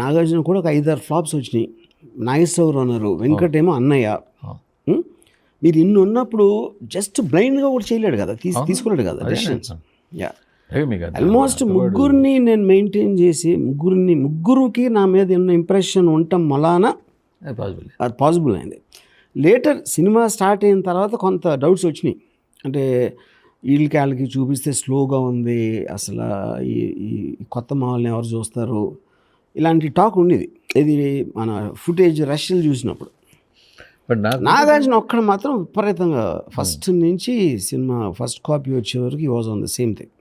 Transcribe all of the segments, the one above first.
నాగార్జున కూడా ఒక 5-6 ఫ్లాప్స్ వచ్చినాయి. నాగేశ్వరరావు అన్నారు, వెంకట్ ఏమో అన్నయ్య. మీరు ఇన్ని ఉన్నప్పుడు జస్ట్ బ్లైండ్గా కూడా చేయలేడు కదా, తీసుకున్నాడు కదా డెసిషన్స్. యా, ఆల్మోస్ట్ ముగ్గురిని నేను మెయింటైన్ చేసి ముగ్గురికి నా మీద ఉన్న ఇంప్రెషన్ ఉండటం వలన అది పాసిబుల్ అయింది. లేటర్ సినిమా స్టార్ట్ అయిన తర్వాత కొంత డౌట్స్ వచ్చినాయి. అంటే వీళ్ళకి చూపిస్తే స్లోగా ఉంది, అసలు ఈ కొత్త మాల్ని ఎవరు చూస్తారు, ఇలాంటి టాక్ ఉండేది. ఇది మన ఫుటేజ్ రష్యలు చూసినప్పుడు. బట్ నాగార్జున ఒక్కడ మాత్రం విపరీతంగా ఫస్ట్ నుంచి సినిమా ఫస్ట్ కాపీ వచ్చే వరకు was on the same thing.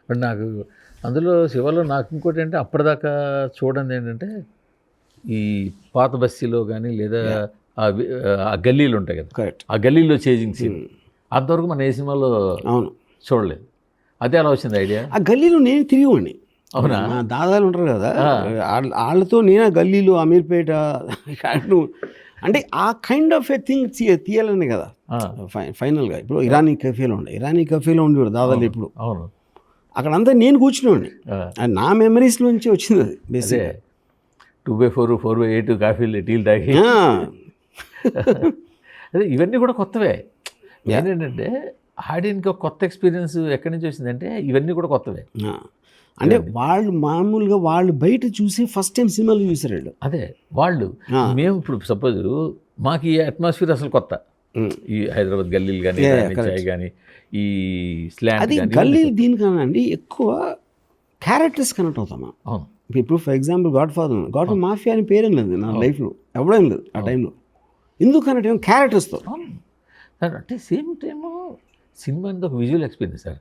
But నాకు అందులో శివలో నాకు ఇంకోటి అంటే అప్పటిదాకా చూడండి ఏంటంటే ఈ పాత బస్తీలో కానీ లేదా ఆ గల్లీలు ఉంటాయి కదా, కరెక్ట్, ఆ గల్లీలో చేజింగ్ సీన్ అంతవరకు మన ఏ సినిమాలో అవును చూడలేదు. అదే అలా వచ్చింది ఐడియా. ఆ గల్లీలో నేను తిరిగివ్వండి. అవునా, దాదాలు ఉంటారు కదా, వాళ్ళతో నేను ఆ గల్లీలో అమీర్పేట అంటే ఆ కైండ్ ఆఫ్ ఏ థింగ్ తీయాలని కదా ఫైనల్గా. ఇప్పుడు ఇరానీ కఫేలో ఉండేవాడు దాదాలు. ఇప్పుడు అవును, అక్కడంతా నేను కూర్చునేవాడిని, నా మెమరీస్లోంచి వచ్చింది అది బేసిక్గా. 2x4 4x8 కాఫీలు టీలు తాగి అదే ఇవన్నీ కూడా కొత్తవే. ఏంటంటే ఆడియన్కి ఒక కొత్త ఎక్స్పీరియన్స్ ఎక్కడి నుంచి వచ్చిందంటే ఇవన్నీ కూడా కొత్తవే. అంటే వాళ్ళు మామూలుగా వాళ్ళు బయట చూసి ఫస్ట్ టైం సినిమాలు చూసారు. అదే వాళ్ళు మేము ఇప్పుడు సపోజ్ మాకు ఈ అట్మాస్ఫియర్ అసలు కొత్త. ఈ హైదరాబాద్ గల్లీలు కానీ చాయ్ కానీ ఈ స్లాంట్ అది గల్లీలు దీనికన్నా అండి ఎక్కువ క్యారెక్టర్స్ కనెక్ట్ అవుతామా. అవును, ఇప్పుడు for example God father mafia అని పేరేం లేదు నా లైఫ్లో, ఎవడేం లేదు ఆ టైంలో. ఎందుకు కనెక్ట్ క్యారెక్టర్స్తో. అంటే సేమ్ టైము సినిమా అనేది ఒక విజువల్ ఎక్స్పీరియన్స్ సార్.